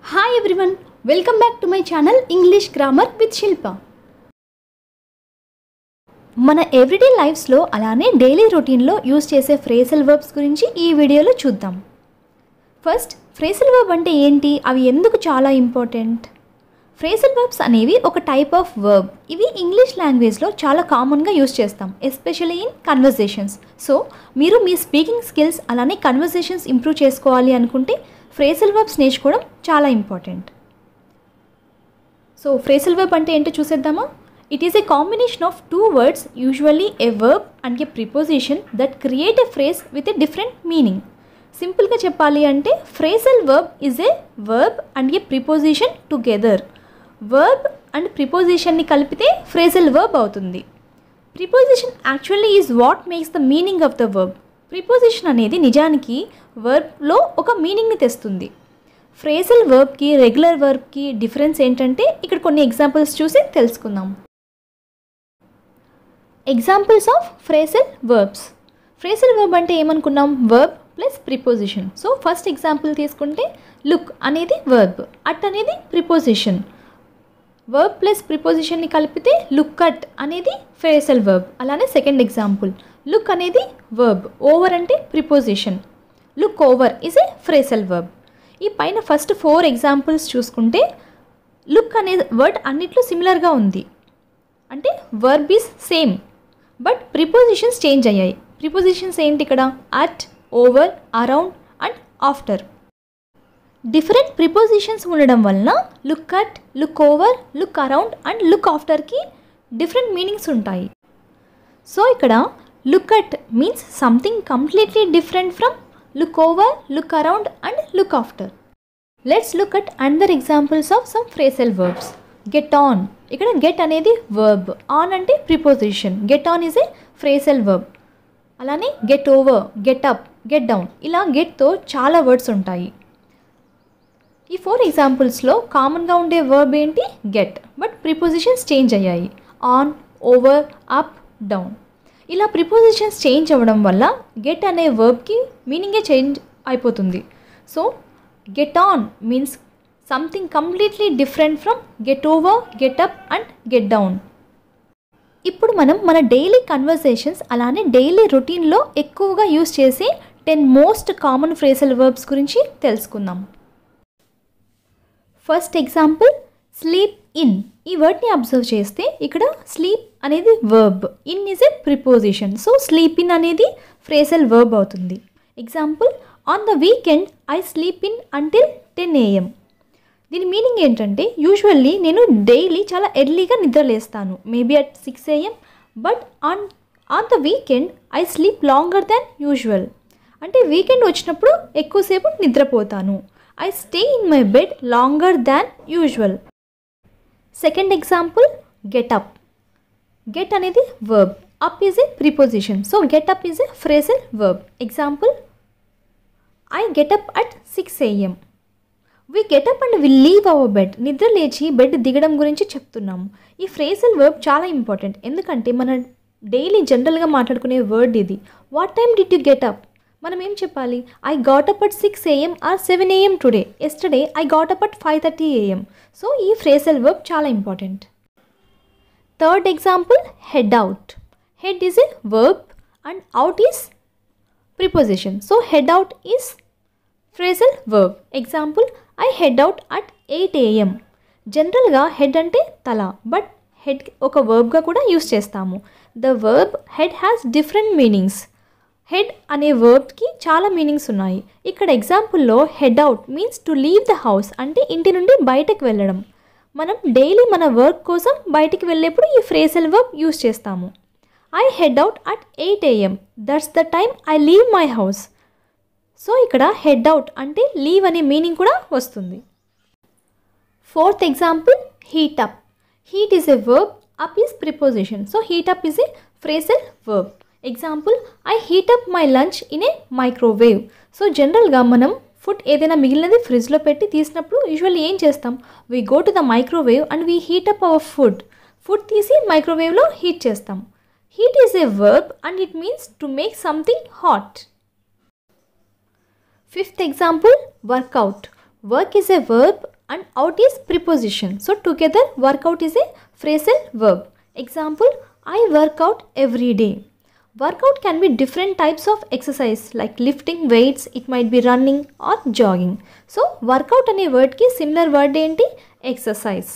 Hi everyone, welcome back to my channel English Grammar with Shilpa. మన everyday లైఫ్స్లో అలానే daily రొటీన్లో use చేసే phrasal verbs గురించి ఈ వీడియోలో చూద్దాం. ఫస్ట్ ఫ్రేజల్ వర్బ్ అంటే ఏంటి, అవి ఎందుకు చాలా ఇంపార్టెంట్? ఫ్రేజల్ వర్బ్స్ అనేవి ఒక టైప్ ఆఫ్ వర్బ్. ఇవి ఇంగ్లీష్ లాంగ్వేజ్లో చాలా కామన్గా యూజ్ చేస్తాం, ఎస్పెషల్లీ ఇన్ కన్వర్జేషన్స్. సో మీరు మీ స్పీకింగ్ స్కిల్స్ అలానే కన్వర్జేషన్స్ ఇంప్రూవ్ చేసుకోవాలి అనుకుంటే ఫ్రేజల్ వర్బ్స్ నేర్చుకోవడం చాలా ఇంపార్టెంట్. సో ఫ్రేజల్ వర్బ్ అంటే ఏంటో చూసేద్దామా? It is a combination of two words, usually a verb and a preposition, that create a phrase with a different meaning. Simple ga cheppali ante phrasal verb is a verb and a preposition together. Verb and preposition ni kalipite phrasal verb avutundi. Preposition actually is what makes the meaning of the verb. Preposition anedi nijaniki verb lo oka meaning ni testundi. Phrasal verb ki regular verb ki difference entante ikkada konni examples chusi telusukundam. Examples of phrasal verbs. Phrasal verb అంటే ఏమనుకున్నాం? Verb plus preposition. So first example తీసుకుంటే look అనేది verb, at అనేది preposition. Verb plus ప్రిపోజిషన్ని కలిపితే look at అనేది phrasal verb. అలానే second example look అనేది వర్బ్, ఓవర్ అంటే preposition. Look over is a phrasal verb. ఈ పైన ఫస్ట్ 4 ఎగ్జాంపుల్స్ చూసుకుంటే లుక్ అనే వర్డ్ అన్నిట్లో సిమిలర్గా ఉంది, అంటే verb is same but prepositions change అయ్యాయి. ప్రిపోజిషన్స్ ఏంటి ఇక్కడ? At, over, around and after. Different prepositions ఉండడం వలన look at, look over, look around and look ఆఫ్టర్కి డిఫరెంట్ మీనింగ్స్ ఉంటాయి. సో ఇక్కడ look at means something completely different from look over, look around and look after. Let's look at another examples of some phrasal verbs. Get on. ఇక్కడ get అనేది verb, on అంటే preposition. Get on is a phrasal verb. అలానే get over, get up, get down, ఇలా గెట్తో చాలా words ఉంటాయి. ఈ 4 ఎగ్జాంపుల్స్లో కామన్గా ఉండే వర్బ్ ఏంటి? గెట్. బట్ ప్రిపోజిషన్స్ చేంజ్ అయ్యాయి. On, over, up, down. ఇలా ప్రిపోజిషన్స్ చేంజ్ అవ్వడం వల్ల గెట్ అనే వర్బ్కి మీనింగే చేంజ్ అయిపోతుంది. So get on means something completely different from get over, get up and get down. ఇప్పుడు మనం మన డైలీ కన్వర్సేషన్స్ అలానే డైలీ రొటీన్లో ఎక్కువగా యూజ్ చేసే 10 మోస్ట్ కామన్ ఫ్రేజల్ వర్బ్స్ గురించి తెలుసుకుందాం. First example sleep in. ఈ వర్డ్ని అబ్జర్వ్ చేస్తే ఇక్కడ స్లీప్ అనేది verb, in is a preposition. So sleep in అనేది ఫ్రేజల్ వర్బ్ అవుతుంది. Example on the weekend I sleep in until 10 AM. దీని మీనింగ్ ఏంటంటే యూజువల్లీ నేను డైలీ చాలా ఎర్లీగా నిద్రలేస్తాను, maybe at 6 AM, but on the weekend I sleep longer than usual. అంటే weekend వచ్చినప్పుడు ఎక్కువసేపు నిద్రపోతాను. I stay in my bed longer than usual. Second example get up. గెట్ అనేది verb, up is a preposition. So get up is a phrasal verb. Example I get up at 6 AM. We get up and will leave our bed. నిద్ర లేచి bed దిగడం గురించి చెప్తున్నాము. ఈ phrasal verb చాలా important, ఎందుకంటే మన డైలీ జనరల్గా మాట్లాడుకునే వర్డ్ ఇది. What time did you get up? మనం ఏం చెప్పాలి? I got up at 6 AM or 7 AM today. Yesterday I got up at 5:30 AM. So ఈ ఫ్రేజల్ వర్బ్ చాలా important. Third example head out. Head is a verb and out is preposition. So head out is phrasal verb. Example I head out at 8 AM. జనరల్గా head అంటే తల, but head ఒక వర్బ్గా కూడా use చేస్తాము. The verb head has different meanings. Head అనే వర్బ్కి చాలా మీనింగ్స్ ఉన్నాయి. ఇక్కడ ఎగ్జాంపుల్లో head out means to leave the house, అంటే ఇంటి నుండి బయటకు వెళ్ళడం. మనం డైలీ మన వర్క్ కోసం బయటికి వెళ్ళేప్పుడు ఈ ఫ్రేజల్ వర్బ్ యూస్ చేస్తాము. I head out at 8 AM. That's the time I leave my house. So ఇక్కడ హెడ్ అవుట్ అంటే లీవ్ అనే మీనింగ్ కూడా వస్తుంది. Fourth example heat up. Heat is a verb, up is preposition. So heat up is a phrasal verb. Example I hate up my lunch in a microwave. So జనరల్గా మనం food ఏదైనా మిగిలినది ఫ్రిడ్జ్లో పెట్టి తీసినప్పుడు యూజువల్లీ ఏం చేస్తాం? We go to the microwave and we heat up our food. Food తీసి మైక్రోవేవ్లో హీట్ చేస్తాం. Heat is a verb and it means to make something hot. Fifth example, workout. Work is a verb and out is preposition. So together workout is a phrasal verb. Example, I work out every day. Workout can be different types of exercise like lifting weights, it might be running or jogging. So workout ane word ki similar word enti exercise.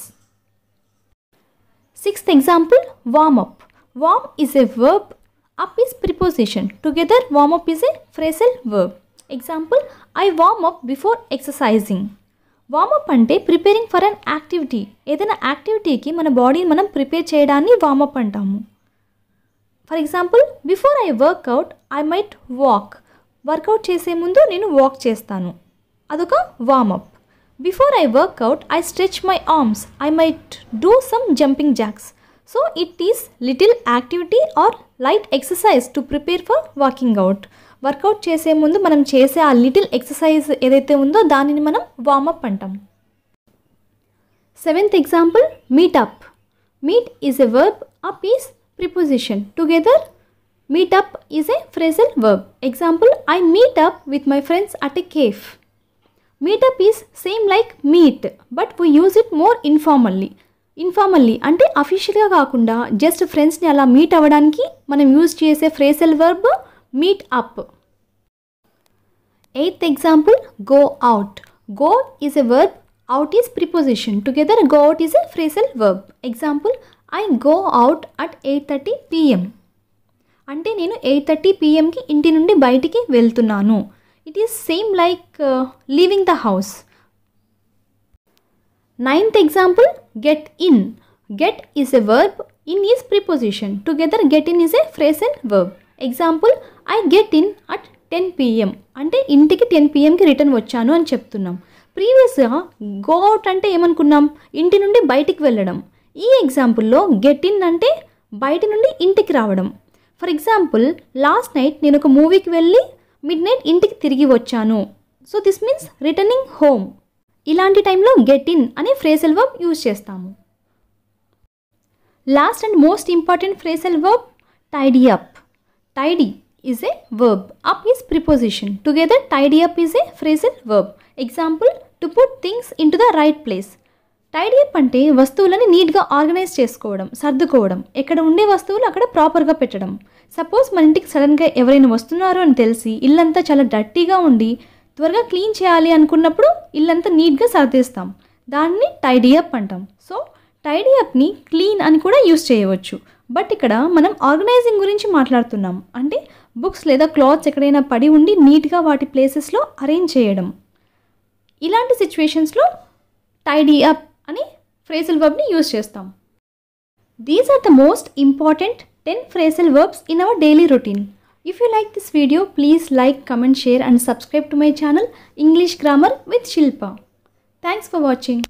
Sixth example, warm up. Warm is a verb, up is preposition. Together warm up is a phrasal verb. Example, I warm up before exercising. Warm up అంటే preparing for an activity. ఏదైనా యాక్టివిటీకి మన బాడీని మనం prepare చేయడాన్ని warm up అంటాము. For example, before I workout I might walk. Workout చేసే ముందు నేను వాక్ చేస్తాను, అదొక warm up. Before I workout I stretch my arms, I might do some jumping jacks. So it is little activity or light exercise to prepare for walking out. Workout చేసే ముందు మనం చేసే ఆ లిటిల్ ఎక్సర్సైజ్ ఏదైతే ఉందో దానిని మనం warm up అంటాం. Seventh example, meet up. Meet is a verb, up is preposition. Together meet up is a phrasal verb. Example, I meet up with my friends at a cafe. Meet up is same like meet but we use it more informally. Informally అంటే అఫీషియల్గా కాకుండా just ఫ్రెండ్స్ని అలా meet అవ్వడానికి మనం use చేసే phrasal verb meet up. Eighth example, go out. Go is a verb, out is preposition. Together go out is a phrasal verb. Example, I go out at 8:30 p.m. అంటే నేను 8:30 p.m.కి ఇంటి నుండి బయటికి వెళ్తున్నాను. It is same like leaving the house. Ninth example, get in. Get is a verb, in is preposition. Together get in is a phrasal verb. Example, I get in at 10 p.m. అంటే ఇంటికి 10 p.m.కి return వచ్చాను అని చెప్తున్నాం. ప్రీవియస్గా go out అంటే ఏమనుకున్నాం, ఇంటి నుండి బయటికి వెళ్ళడం. ఈ ఎగ్జాంపుల్లో గెట్ ఇన్ అంటే బయటి నుండి ఇంటికి రావడం. ఫర్ ఎగ్జాంపుల్, లాస్ట్ నైట్ నేను ఒక మూవీకి వెళ్ళి మిడ్ నైట్ ఇంటికి తిరిగి వచ్చాను. So this means returning home. ఇలాంటి టైంలో గెట్ ఇన్ అనే ఫ్రేజల్ వర్బ్ యూజ్ చేస్తాము. Last and most important phrasal verb, tidy up. Tidy is a verb, up is preposition. Together tidy up is a phrasal verb. Example, to put things into the right place. Tidy up అంటే వస్తువులని నీట్గా organise చేసుకోవడం, సర్దుకోవడం, ఎక్కడ ఉండే వస్తువులు అక్కడ ప్రాపర్గా పెట్టడం. సపోజ్ మన ఇంటికి సడన్గా ఎవరైనా వస్తున్నారు అని తెలిసి ఇల్లంతా చాలా డర్టీగా ఉండి త్వరగా క్లీన్ చేయాలి అనుకున్నప్పుడు ఇల్లంతా నీట్గా సర్దేస్తాం, దాన్ని టైడీ అప్ అంటాం. సో టైడీ అప్ని క్లీన్ అని కూడా యూస్ చేయవచ్చు. బట్ ఇక్కడ మనం ఆర్గనైజింగ్ గురించి మాట్లాడుతున్నాం, అంటే బుక్స్ లేదా క్లాత్స్ ఎక్కడైనా పడి ఉండి నీట్గా వాటి ప్లేసెస్లో అరేంజ్ చేయడం. ఇలాంటి సిచ్యువేషన్స్లో టైడీ అప్ అని ఫ్రేజల్ వర్బ్ని యూజ్ చేస్తాం. These are the most important 10 phrasal verbs in our daily routine. If you like this video, please like, comment, share and subscribe to my channel English Grammar with Shilpa. Thanks for watching.